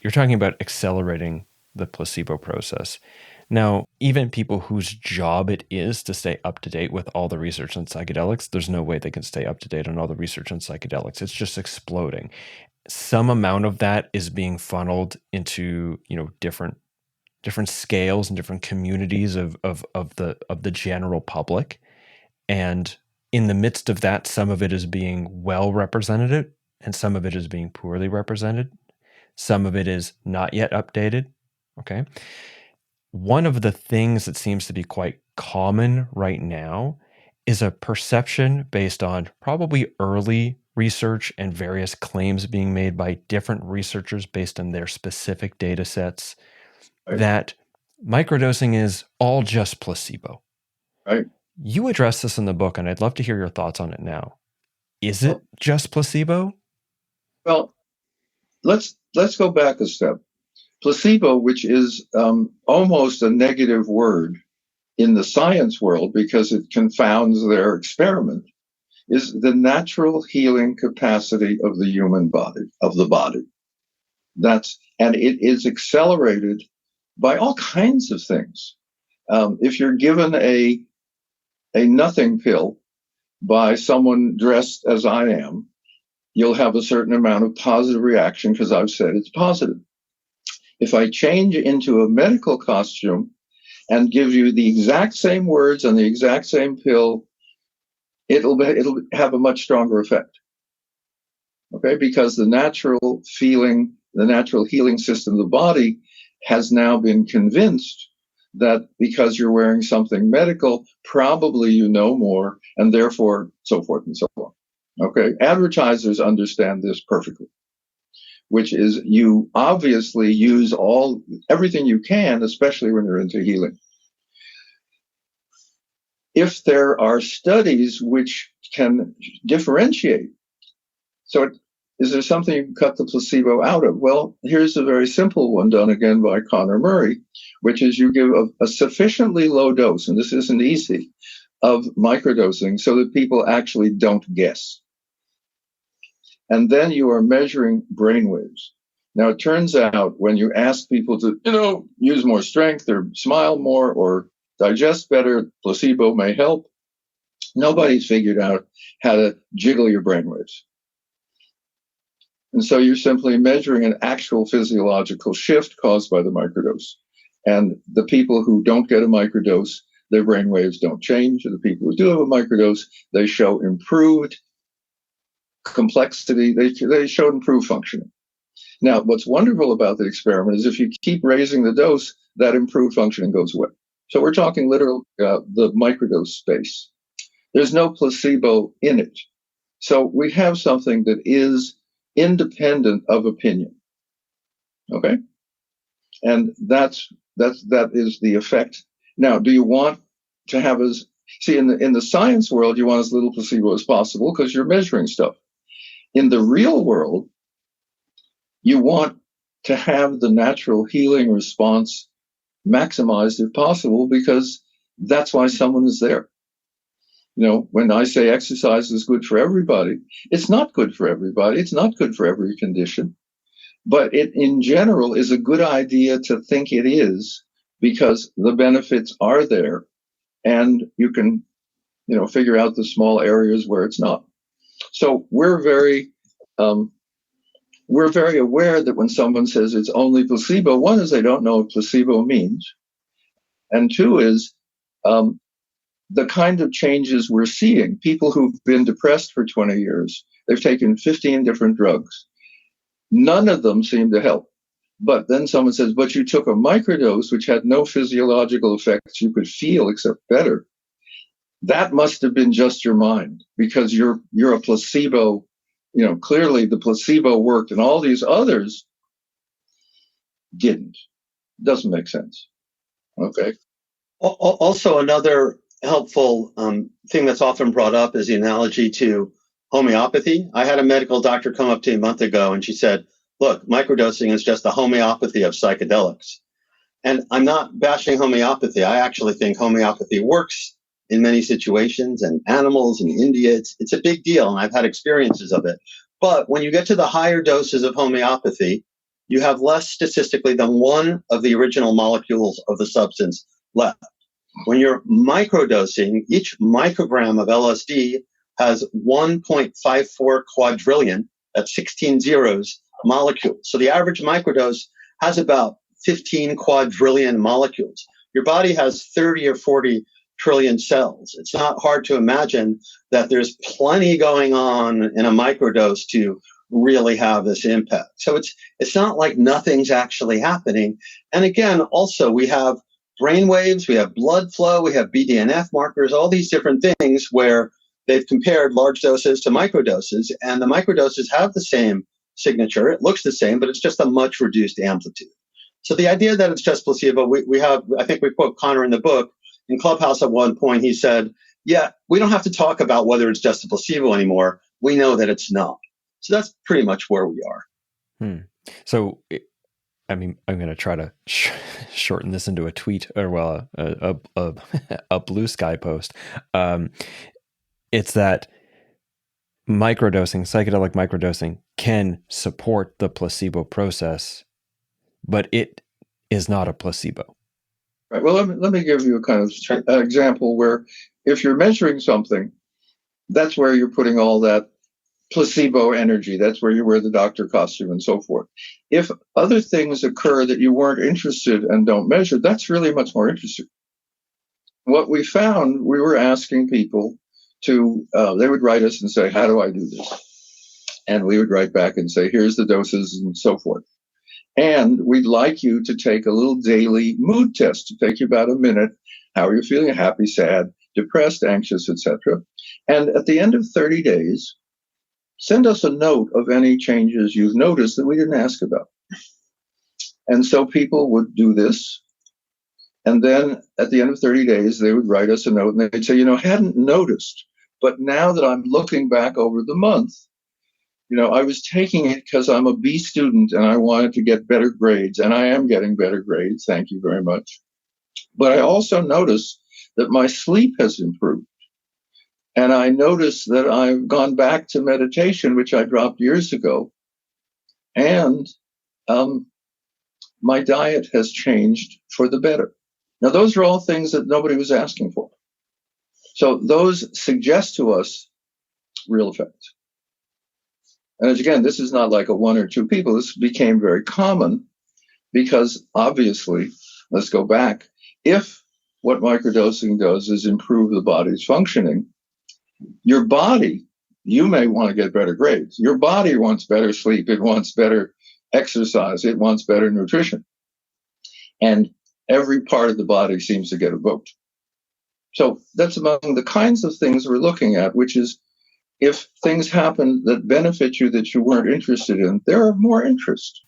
you're talking about accelerating the placebo process. Now, even people whose job it is to stay up to date with all the research on psychedelics, there's no way they can stay up to date on all the research on psychedelics. It's just exploding. Some amount of that is being funneled into, different scales and different communities of the general public. And in the midst of that, some of it is being well represented and some of it is being poorly represented. Some of it is not yet updated. Okay. One of the things that seems to be quite common right now is a perception based on probably early research and various claims being made by different researchers based on their specific data sets, Right. that microdosing is all just placebo. Right. You address this in the book, and I'd love to hear your thoughts on it now. Is it just placebo? Well, let's go back a step. Placebo, which is almost a negative word in the science world because it confounds their experiment, is the natural healing capacity of the human body, of the body. And it is accelerated by all kinds of things. If you're given a nothing pill by someone dressed as I am, you'll have a certain amount of positive reaction because I've said it's positive. If I change into a medical costume and give you the exact same words and the exact same pill, it'll have a much stronger effect. Okay, because the natural healing system of the body has now been convinced that because you're wearing something medical, probably you know more, and therefore so forth and so on. Okay, advertisers understand this perfectly, which is you obviously use everything you can, especially when you're into healing. If there are studies which can differentiate, so is there something you can cut the placebo out of? Well, here's a very simple one done again by Connor Murray, which is you give a sufficiently low dose, and this isn't easy, of microdosing so that people actually don't guess. And then you are measuring brainwaves. Now, it turns out when you ask people to, use more strength or smile more or digest better, placebo may help. Nobody's figured out how to jiggle your brainwaves. And so you're simply measuring an actual physiological shift caused by the microdose. And the people who don't get a microdose, their brainwaves don't change. And the people who do have a microdose, they show improved complexity. They showed improved functioning. Now, what's wonderful about the experiment is if you keep raising the dose, that improved functioning goes away. So we're talking literally the microdose space. There's no placebo in it. So we have something that is independent of opinion. Okay? And that is the effect. Now, do you want to have in the science world, you want as little placebo as possible because you're measuring stuff. In the real world, you want to have the natural healing response maximized if possible because that's why someone is there. When I say exercise is good for everybody, it's not good for everybody. It's not good for every condition. But it, in general, is a good idea to think it is because the benefits are there and you can, figure out the small areas where it's not. So we're very aware that when someone says it's only placebo, one is they don't know what placebo means. And two is the kind of changes we're seeing. People who've been depressed for 20 years, they've taken 15 different drugs. None of them seem to help. But then someone says, but you took a microdose, which had no physiological effects you could feel except better. That must have been just your mind because you're a placebo. Clearly the placebo worked and all these others didn't. Doesn't make sense. Okay. Also, another helpful thing that's often brought up is the analogy to homeopathy. I had a medical doctor come up to me a month ago and she said, look, microdosing is just the homeopathy of psychedelics. And I'm not bashing homeopathy. I actually think homeopathy works in many situations and animals in India. It's a big deal. And I've had experiences of it. But when you get to the higher doses of homeopathy, you have less statistically than one of the original molecules of the substance left. When you're microdosing, each microgram of LSD has 1.54 quadrillion, that's 16 zeros, molecules. So the average microdose has about 15 quadrillion molecules. Your body has 30 or 40 trillion cells. It's not hard to imagine that there's plenty going on in a microdose to really have this impact. So it's not like nothing's actually happening. And again, also we have brain waves, we have blood flow, we have BDNF markers, all these different things where they've compared large doses to microdoses, and the microdoses have the same signature. It looks the same, but it's just a much reduced amplitude. So the idea that it's just placebo, we have, I think we quote Connor in the book. In Clubhouse at one point, he said, yeah, we don't have to talk about whether it's just a placebo anymore. We know that it's not. So that's pretty much where we are. So, I mean, I'm going to try to shorten this into a tweet, or well, a Blue Sky post. It's that psychedelic microdosing can support the placebo process, but it is not a placebo. Right. Well, let me give you a kind of example where if you're measuring something, that's where you're putting all that placebo energy. That's where you wear the doctor costume and so forth. If other things occur that you weren't interested and don't measure, that's really much more interesting. What we found, we were asking people to, they would write us and say, how do I do this? And we would write back and say, here's the doses and so forth. And we'd like you to take a little daily mood test to take you about a minute. How are you feeling? Happy, sad, depressed, anxious, etc. And at the end of 30 days, send us a note of any changes you've noticed that we didn't ask about. And so people would do this. And then at the end of 30 days, they would write us a note and they'd say, I hadn't noticed, but now that I'm looking back over the month, I was taking it because I'm a B student and I wanted to get better grades, and I am getting better grades. Thank you very much. But I also noticed that my sleep has improved. And I noticed that I've gone back to meditation, which I dropped years ago. And my diet has changed for the better. Now, those are all things that nobody was asking for. So those suggest to us real effects. And again, this is not like a one or two people. This became very common because obviously, let's go back. If what microdosing does is improve the body's functioning, your body, you may want to get better grades. Your body wants better sleep. It wants better exercise. It wants better nutrition. And every part of the body seems to get evoked. So that's among the kinds of things we're looking at, which is if things happen that benefit you that you weren't interested in, there are more interest.